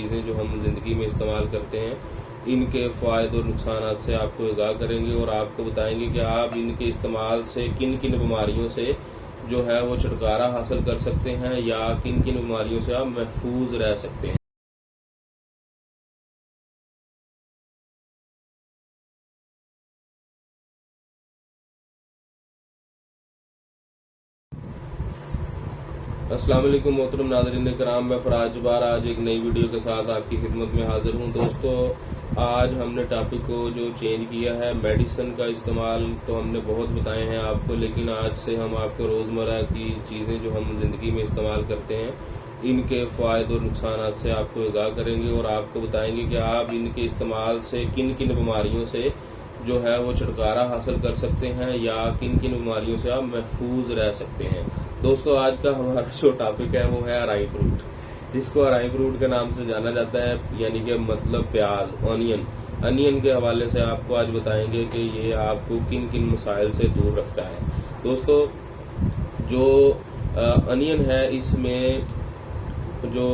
چیزیں جو ہم زندگی میں استعمال کرتے ہیں ان کے فوائد اور نقصانات سے آپ کو آگاہ کریں گے، اور آپ کو بتائیں گے کہ آپ ان کے استعمال سے کن کن بیماریوں سے جو ہے وہ چھٹکارا حاصل کر سکتے ہیں، یا کن کن بیماریوں سے آپ محفوظ رہ سکتے ہیں۔ السلام علیکم محترم ناظرین کرام، میں فراز جبار آج ایک نئی ویڈیو کے ساتھ آپ کی خدمت میں حاضر ہوں۔ دوستو، آج ہم نے ٹاپک کو جو چینج کیا ہے، میڈیسن کا استعمال تو ہم نے بہت بتائے ہیں آپ کو، لیکن آج سے ہم آپ کو روزمرہ کی چیزیں جو ہم زندگی میں استعمال کرتے ہیں ان کے فوائد اور نقصانات سے آپ کو آگاہ کریں گے، اور آپ کو بتائیں گے کہ آپ ان کے استعمال سے کن کن بیماریوں سے جو ہے وہ چھٹکارا حاصل کر سکتے ہیں، یا کن کن بیماریوں سے آپ محفوظ رہ سکتے ہیں۔ دوستو، آج کا ہمارا جو ٹاپک ہے وہ ہے ارائی فروٹ، جس کو ارائی فروٹ کے نام سے جانا جاتا ہے، یعنی کہ مطلب پیاز، انین کے حوالے سے آپ کو آج بتائیں گے کہ یہ آپ کو کن کن مسائل سے دور رکھتا ہے۔ دوستو، جو انین ہے اس میں جو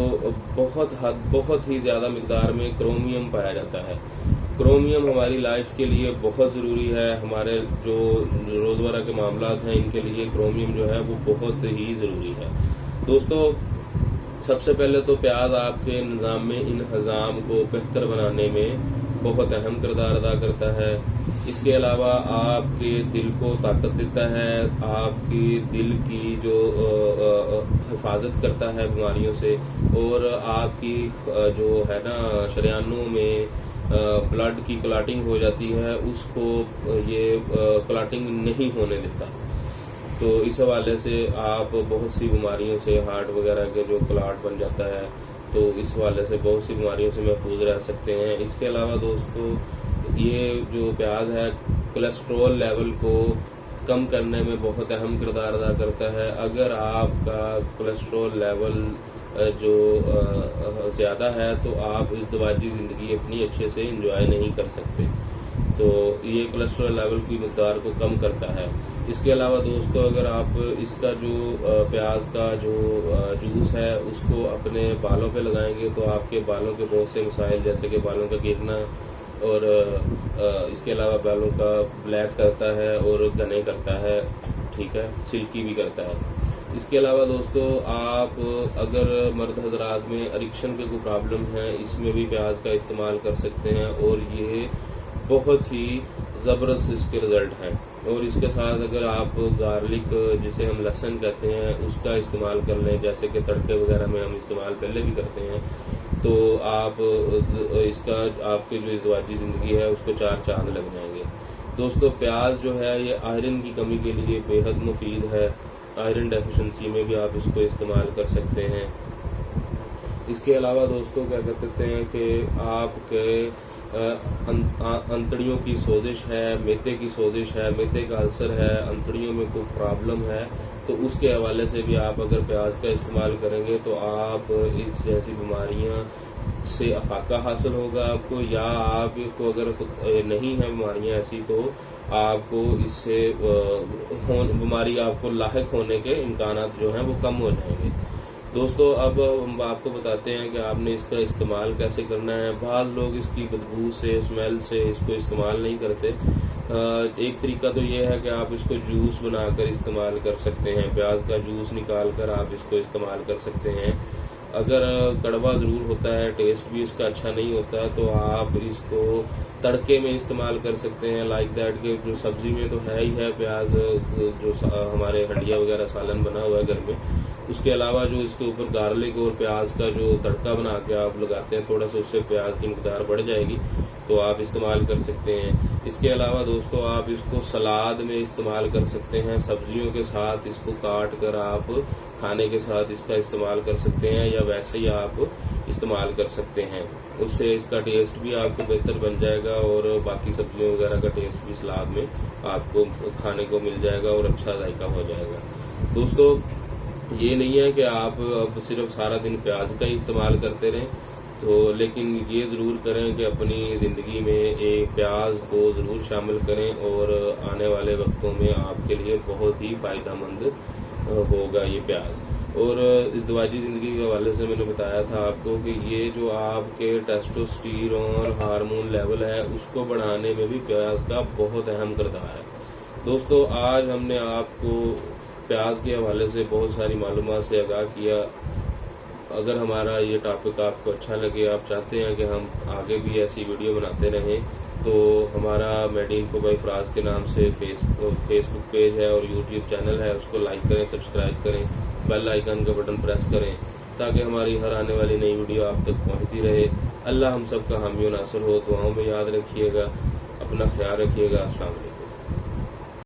بہت ہی زیادہ مقدار میں کرومیم پایا جاتا ہے۔ کرومیم ہماری لائف کے لیے بہت ضروری ہے، ہمارے جو روزمرہ کے معاملات ہیں ان کے لیے کرومیم جو ہے وہ بہت ہی ضروری ہے۔ دوستو، سب سے پہلے تو پیاز آپ کے نظام میں انہضام کو بہتر بنانے میں بہت اہم کردار ادا کرتا ہے۔ اس کے علاوہ آپ کے دل کو طاقت دیتا ہے، آپ کی دل کی جو حفاظت کرتا ہے بیماریوں سے، اور آپ کی جو ہے نا شریانوں میں بلڈ کی کلاٹنگ ہو جاتی ہے اس کو یہ کلاٹنگ نہیں ہونے دیتا۔ تو اس حوالے سے آپ بہت سی بیماریوں سے، ہارٹ وغیرہ کے جو کلاٹ بن جاتا ہے، تو اس حوالے سے بہت سی بیماریوں سے محفوظ رہ سکتے ہیں۔ اس کے علاوہ دوستو، یہ جو پیاز ہے کولیسٹرول لیول کو کم کرنے میں بہت اہم کردار ادا کرتا ہے۔ اگر آپ کا کولیسٹرول لیول جو زیادہ ہے تو آپ ازدواجی زندگی اپنی اچھے سے انجوائے نہیں کر سکتے، تو یہ کولیسٹرول لیول کی مقدار کو کم کرتا ہے۔ اس کے علاوہ دوستو، اگر آپ اس کا جو پیاز کا جو جوس ہے اس کو اپنے بالوں پہ لگائیں گے تو آپ کے بالوں کے بہت سے مسائل، جیسے کہ بالوں کا گرنا، اور اس کے علاوہ بالوں کا بلیک کرتا ہے اور گھنے کرتا ہے، ٹھیک ہے، سلکی بھی کرتا ہے۔ اس کے علاوہ دوستو، آپ اگر مرد حضرات میں اریکشن کے کوئی پرابلم ہے، اس میں بھی پیاز کا استعمال کر سکتے ہیں، اور یہ بہت ہی زبردست اس کے رزلٹ ہیں۔ اور اس کے ساتھ اگر آپ گارلک، جسے ہم لہسن کہتے ہیں، اس کا استعمال کر لیں، جیسے کہ تڑکے وغیرہ میں ہم استعمال پہلے بھی کرتے ہیں، تو آپ اس کا آپ کے جو ازدواجی زندگی ہے اس کو 4 چاند لگ جائیں گے۔ دوستو، پیاز جو ہے یہ آئرن کی کمی کے لیے بے حد مفید ہے، آئرن ڈیفیشنسی میں بھی آپ اس کو استعمال کر سکتے ہیں۔ اس کے علاوہ دوستو کیا کہتے ہیں کہ آپ کے انتڑیوں کی سوزش ہے، میدے کی سوزش ہے، میدے کا السر ہے، انتڑیوں میں کوئی پرابلم ہے، تو اس کے حوالے سے بھی آپ اگر پیاز کا استعمال کریں گے تو آپ اس جیسی بیماریاں سے افاقہ حاصل ہوگا آپ کو، یا آپ کو اگر نہیں ہیں بیماریاں ایسی تو آپ کو اس سے بیماری آپ کو لاحق ہونے کے امکانات جو ہیں وہ کم ہو جائیں گے۔ دوستو، اب ہم آپ کو بتاتے ہیں کہ آپ نے اس کا استعمال کیسے کرنا ہے۔ بعض لوگ اس کی بدبو سے، اسمیل سے اس کو استعمال نہیں کرتے۔ ایک طریقہ تو یہ ہے کہ آپ اس کو جوس بنا کر استعمال کر سکتے ہیں، پیاز کا جوس نکال کر آپ اس کو استعمال کر سکتے ہیں۔ اگر کڑوا ضرور ہوتا ہے، ٹیسٹ بھی اس کا اچھا نہیں ہوتا، تو آپ اس کو تڑکے میں استعمال کر سکتے ہیں، لائک دیٹ کہ جو سبزی میں تو ہے ہی ہے پیاز، جو ہمارے ہنڈیا وغیرہ سالن بنا ہوا ہے گھر میں، اس کے علاوہ جو اس کے اوپر گارلک اور پیاز کا جو تڑکا بنا کے آپ لگاتے ہیں، تھوڑا سا اس سے پیاز کی مقدار بڑھ جائے گی تو آپ استعمال کر سکتے ہیں۔ اس کے علاوہ دوستو، آپ اس کو سلاد میں استعمال کر سکتے ہیں، سبزیوں کے ساتھ اس کو کاٹ کر آپ کھانے کے ساتھ اس کا استعمال کر سکتے ہیں، یا ویسے ہی آپ استعمال کر سکتے ہیں۔ اس سے اس کا ٹیسٹ بھی آپ کو بہتر بن جائے گا، اور باقی سبزیوں وغیرہ کا ٹیسٹ بھی سلاد میں آپ کو کھانے کو مل جائے گا اور اچھا ذائقہ ہو جائے گا۔ دوستو، یہ نہیں ہے کہ آپ اب صرف سارا دن پیاز کا ہی استعمال کرتے رہیں، تو لیکن یہ ضرور کریں کہ اپنی زندگی میں ایک پیاز کو ضرور شامل کریں، اور آنے والے وقتوں میں آپ کے لیے بہت ہی فائدہ مند ہوگا یہ پیاز۔ اور ازدواجی زندگی کے حوالے سے میں نے بتایا تھا آپ کو کہ یہ جو آپ کے ٹیسٹوسٹیرون ہارمون لیول ہے اس کو بڑھانے میں بھی پیاز کا بہت اہم کردار ہے۔ دوستو آج ہم نے آپ کو پیاز کے حوالے سے بہت ساری معلومات سے آگاہ کیا۔ اگر ہمارا یہ ٹاپک آپ کو اچھا لگے، آپ چاہتے ہیں کہ ہم آگے بھی ایسی ویڈیو بناتے رہیں، تو ہمارا میڈی انفو بائی فراز کے نام سے فیس بک پیج ہے اور یوٹیوب چینل ہے، اس کو لائک کریں، سبسکرائب کریں، بیل آئیکن کا بٹن پریس کریں تاکہ ہماری ہر آنے والی نئی ویڈیو آپ تک پہنچتی رہے۔ اللہ ہم سب کا حامی و ناصر ہو۔ دعاؤں میں یاد رکھیے گا، اپنا خیال رکھیے گا۔ السلام علیکم۔